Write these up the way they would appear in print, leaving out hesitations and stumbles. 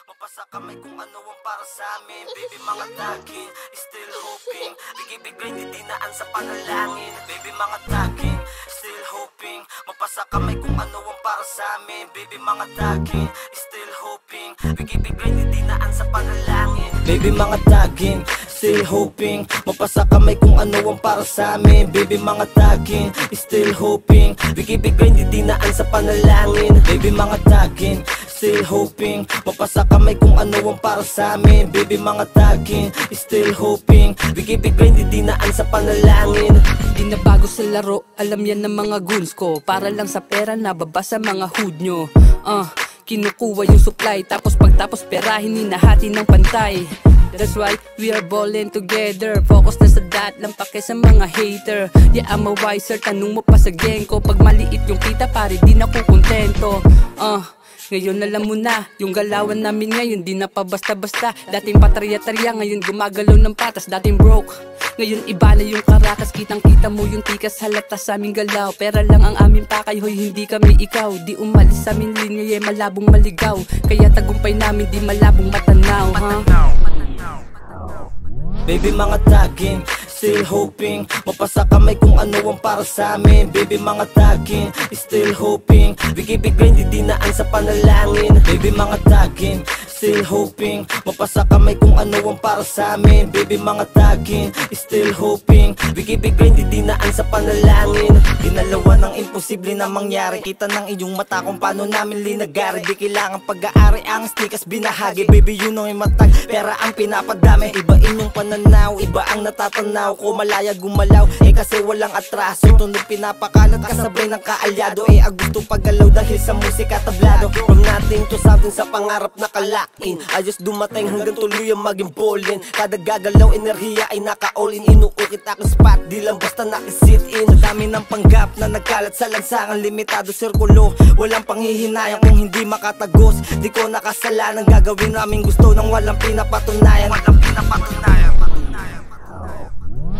Mapasa kamay kung ano ang para sa amin. Baby, mga tagin, still hoping. Bigay-bigay, di dinaan sa panalangin. Baby, mga tagin, still hoping. Mapasa kamay kung ano ang para sa amin. Baby, mga tagin, still hoping. Bigay-bigay, di dinaan sa panalangin. Baby, mga tagin, still hoping. Mapasa kamay kung ano ang para sa amin. Baby, mga tagin, still hoping. Bigay-bigay, di dinaan sa panalangin. Baby, mga tagin, still hoping. Mapasa kamay kung ano ang para sa amin. Baby, mga tagin, still hoping. Bigay-bigay, di dinaan sa panalangin. Di na bago sa laro, alam yan ng mga goons ko. Para lang sa pera na babasa mga hood nyo. Kinukuha yung supply, tapos pagtapos perahin hinahati ng pantay. That's why we are ballin' together. Focus na sa dat, lang pake sa mga hater. Yeah, I'm a wiser, tanong mo pa sa gang ko. Pag maliit yung kita pare, di na ko kontento. Ngayon alam mo na, yung galawan namin ngayon di na pa basta-basta. Dating patarya-tarya, ngayon gumagalaw ng patas. Dating broke, ngayon iba na yung karakas. Kitang-kita mo yung tikas, halata sa aming galaw. Pera lang ang aming pakay, hoy hindi kami ikaw. Di umalis sa aming linya, malabong maligaw. Kaya tagumpay namin, di malabong matanaw, Baby, mga tagin, still hoping. Mapasa kamay kung ano ang para sa amin. Baby, mga tagin, still hoping. Bigay-bigay, di dinaan sa panalangin. Baby, mga tagin, still hoping. Mapasa kamay kung ano ang para sa amin. Baby, mga tagin, still hoping. Bigay-bigay, di dinaan sa panalangin. Dinalawa ng imposible na mangyari. Kita ng iyong mata kung paano namin linagari. Di kailangan pag-aari ang stikas binahagi. Baby, yun ang matag, pera ang pinapadami. Ibain yung pananaw, iba ang natatanaw ko. Malaya gumalaw, kasi walang atraso. Tunog pinapakalat kasabay ng kaalyado. Ang gusto paggalaw dahil sa musika tablado. From nothing to something sa pangarap na kalain. Ayos dumating hanggang tuloy ang maging ballin. Kada gagalaw enerhiya ay naka-all in. Inuukit akong spot, di lang basta nakisit in. Sa dami ng panggap na nagkalat sa lansangan. Limitado sirkulo, walang panghihinayang kung hindi makatagos. Di ko nakasalanan, gagawin namin gusto nang walang pinapatunayan.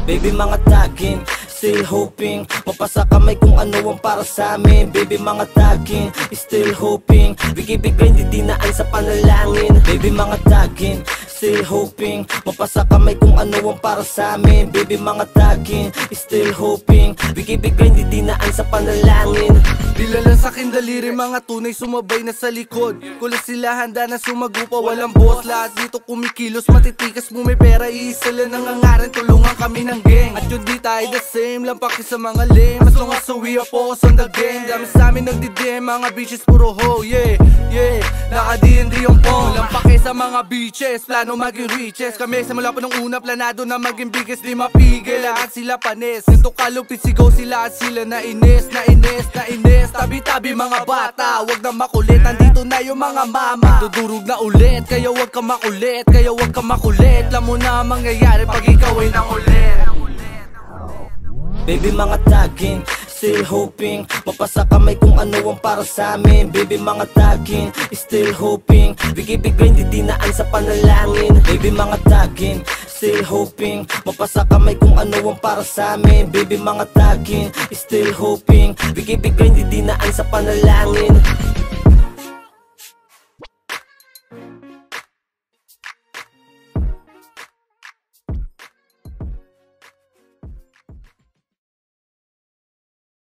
Baby, mga tagin, still hoping. Mapasa kamay kung ano ang para sa amin. Baby, mga tagin, still hoping. Bigay-bigay, di dinaan sa panalangin. Baby, mga tagin, still hoping. Mapasa kamay kung ano ang para sa amin. Baby, mga tagin, still hoping. Bigay-bigay, di dinaan sa panalangin. Dilala sa akin daliri, mga tunay sumabay na sa likod. Kulas sila handa na sumagupa, walang boss. Lahat dito kumikilos, matitikas mo may pera. Iisa lang nangangarin, tulungan kami ng gang. At yun di tayo the same, lampaki sa mga lame. As long as we are focused on the game. Dami sa amin nagdi-DM, mga bitches puro ho. Yeah, naka-D&D yung phone. Lampaki sa mga bitches, plano maging riches. Kami sa mula pa nung una, planado na maging biggest. Di mapigil, lahat sila panis. Ganto kalupit, sigaw sila at sila nainis. Tabi-tabi mga bata, wag na makulit. Nandito na yung mga mama, dudurog na ulit. Kaya wag ka makulit, Alam mo na ang mangyayari pag ikaw ay nangulit. Baby, mga tagin, still hoping. Mapasa kamay kung ano ang para sa amin. Baby, mga tagin, still hoping. Bigay-bigay, di dinaan sa panalangin. Baby, mga tagin, still hoping. Mapasa kamay kung ano ang para sa amin. Baby, mga tagin, still hoping. Bigay-bigay, di dinaan sa panalangin.